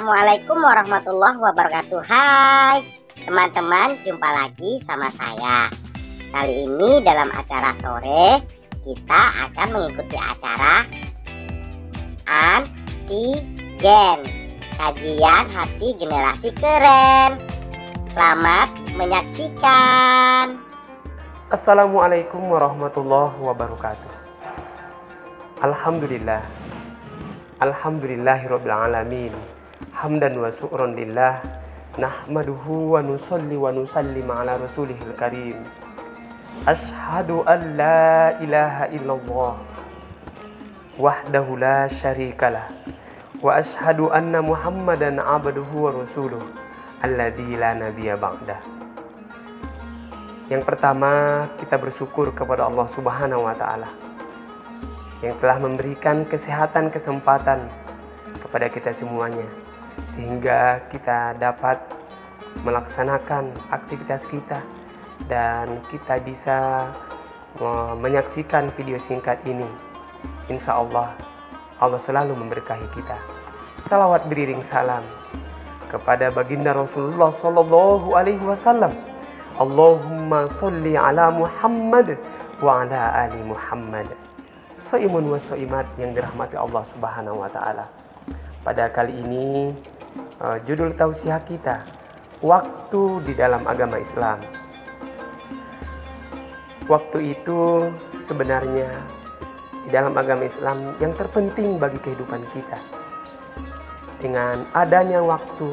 Assalamualaikum warahmatullahi wabarakatuh. Hai teman-teman, jumpa lagi sama saya. Kali ini dalam acara sore kita akan mengikuti acara Antigen, kajian hati generasi keren. Selamat menyaksikan. Assalamualaikum warahmatullahi wabarakatuh. Alhamdulillahirabbil alamin. Hamdan wa syukran lillah. Nahmaduhu wa nusalli wa nusallim ala rasulihil karim. Asyhadu an la ilaha illallah wahdahu la syarikalah. Wa asyhadu anna Muhammadan abduhu wa rasuluh alladzi la nabiyya ba'dah. Yang pertama, kita bersyukur kepada Allah Subhanahu wa taala yang telah memberikan kesehatan, kesempatan kepada kita semuanya, sehingga kita dapat melaksanakan aktivitas kita dan kita bisa menyaksikan video singkat ini. Insya Allah, Allah selalu memberkahi kita. Salawat beriring salam kepada baginda Rasulullah Sallallahu Alaihi Wasallam. Allahumma sholli ala Muhammad wa ala ali Muhammad. Soimun wa soimat yang dirahmati Allah Subhanahu wa taala. Pada kali ini judul tausiah kita, waktu di dalam agama Islam. Waktu itu sebenarnya di dalam agama Islam yang terpenting bagi kehidupan kita. Dengan adanya waktu,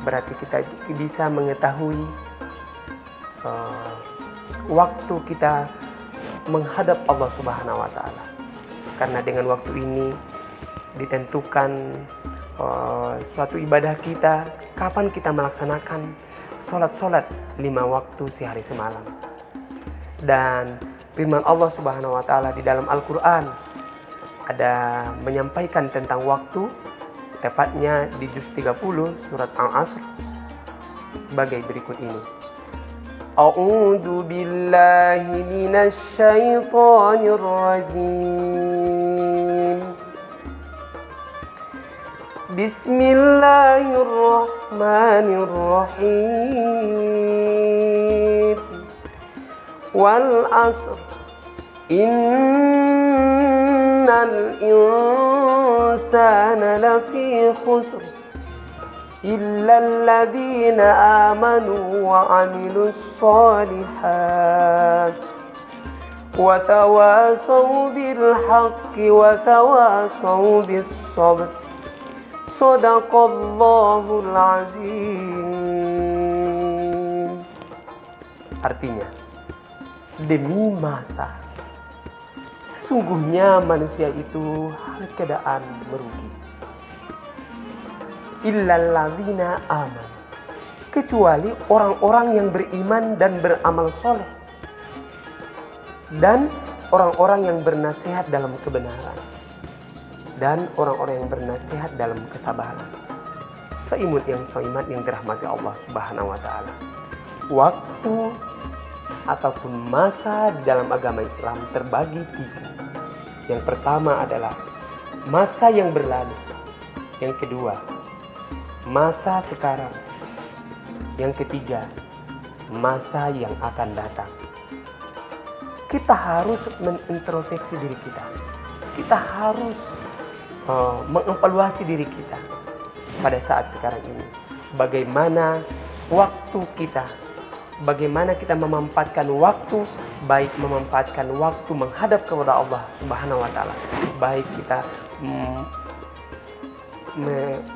berarti kita bisa mengetahui waktu kita menghadap Allah Subhanahu wa taala. Karena dengan waktu ini ditentukan suatu ibadah kita, kapan kita melaksanakan sholat 5 waktu sehari semalam. Dan firman Allah Subhanahu wa taala di dalam Al-Qur'an ada menyampaikan tentang waktu, tepatnya di juz 30 surat Al-Asr sebagai berikut ini. A'udzu billahi minasy syaithanir rajim. Bismillahirrahmanirrahim. Wal 'asr innal insana lafi khusr إلا الذين آمنوا وعملوا الصالحات وتواصوا بالحق وتواصوا بالصبر صدق الله العظيم. Artinya, demi masa, sesungguhnya manusia itu hal keadaan merugi. Illalladzina aman, kecuali orang-orang yang beriman dan beramal soleh, dan orang-orang yang bernasihat dalam kebenaran, dan orang-orang yang bernasihat dalam kesabaran. Seimut yang soimat yang dirahmati Allah Subhanahu wa taala. Waktu ataupun masa di dalam agama Islam terbagi 3. Yang pertama adalah masa yang berlalu. Yang kedua, masa sekarang. Yang ketiga, masa yang akan datang. Kita harus mengintrospeksi diri kita. Kita harus mengevaluasi diri kita pada saat sekarang ini. Bagaimana waktu kita? Bagaimana kita memanfaatkan waktu, baik memanfaatkan waktu menghadap kepada Allah Subhanahu wa taala, baik kita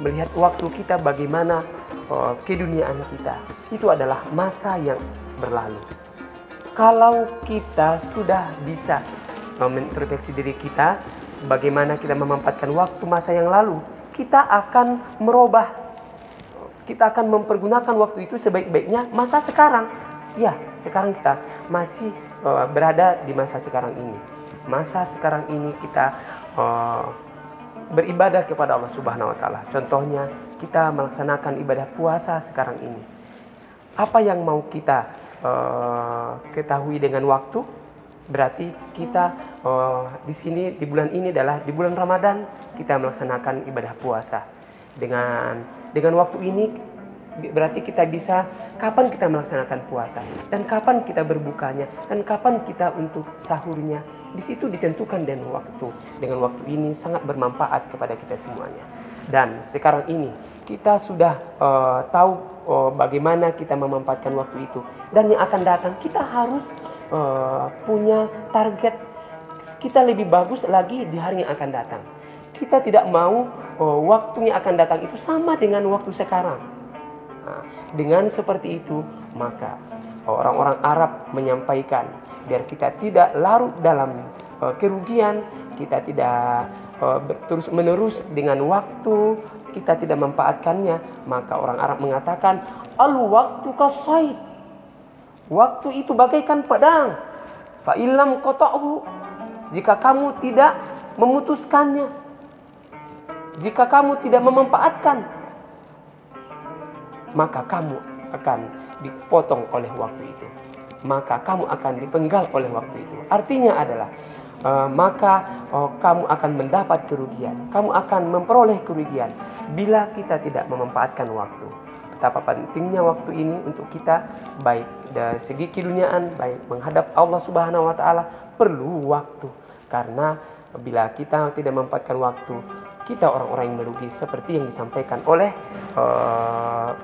melihat waktu kita bagaimana keduniaan kita. Itu adalah masa yang berlalu. Kalau kita sudah bisa mengintrospeksi diri kita, bagaimana kita memanfaatkan waktu masa yang lalu, kita akan merubah, kita akan mempergunakan waktu itu sebaik-baiknya masa sekarang. Ya, sekarang kita masih berada di masa sekarang ini. Masa sekarang ini kita beribadah kepada Allah Subhanahu wa taala. Contohnya, kita melaksanakan ibadah puasa sekarang ini. Apa yang mau kita ketahui dengan waktu? Berarti kita di sini di bulan ini adalah di bulan Ramadan kita melaksanakan ibadah puasa. Dengan waktu ini berarti kita bisa kapan kita melaksanakan puasa dan kapan kita berbukanya dan kapan kita untuk sahurnya. Di situ ditentukan dengan waktu. Dengan waktu ini sangat bermanfaat kepada kita semuanya. Dan sekarang ini kita sudah tahu bagaimana kita memanfaatkan waktu itu. Dan yang akan datang kita harus punya target kita lebih bagus lagi di hari yang akan datang. Kita tidak mau waktu yang akan datang itu sama dengan waktu sekarang. Nah, dengan seperti itu, maka orang-orang Arab menyampaikan biar kita tidak larut dalam kerugian, kita tidak terus menerus dengan waktu, kita tidak memanfaatkannya. Maka orang Arab mengatakan, al-waktu kasayf. Waktu itu bagaikan pedang. Fa illam qata'hu. Jika kamu tidak memutuskannya, jika kamu tidak memanfaatkan, maka kamu akan dipotong oleh waktu itu. Maka kamu akan dipenggal oleh waktu itu. Artinya adalah kamu akan mendapat kerugian. Kamu akan memperoleh kerugian bila kita tidak memanfaatkan waktu. Betapa pentingnya waktu ini untuk kita, baik dari segi keduniaan, baik menghadap Allah Subhanahu wa taala, perlu waktu. Karena bila kita tidak memanfaatkan waktu, kita orang-orang yang merugi seperti yang disampaikan oleh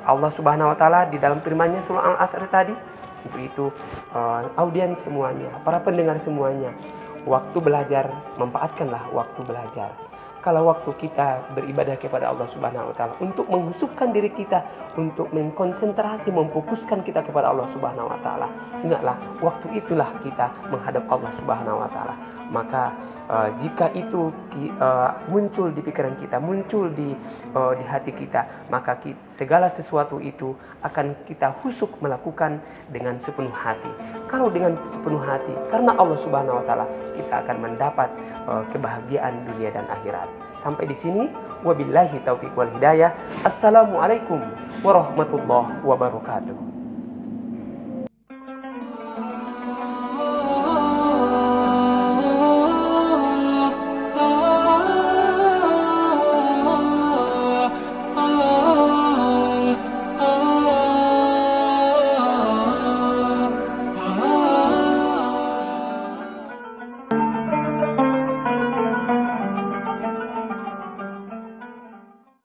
Allah Subhanahu wa taala di dalam firman-Nya surah Al-Asr tadi. Untuk itu audiens semuanya, para pendengar semuanya, waktu belajar, manfaatkanlah waktu belajar. Kalau waktu kita beribadah kepada Allah Subhanahu wa taala untuk menghusukkan diri kita, untuk mengkonsentrasi, memfokuskan kita kepada Allah Subhanahu wa taala, ingatlah waktu itulah kita menghadap Allah Subhanahu wa taala. Maka jika itu muncul di pikiran kita, muncul di hati kita, maka segala sesuatu itu akan kita husuk melakukan dengan sepenuh hati. Kalau dengan sepenuh hati, karena Allah Subhanahu wa taala, kita akan mendapat kebahagiaan dunia dan akhirat. Sampai di sini, wabillahi taufiq wal hidayah. Assalamualaikum warahmatullahi wabarakatuh.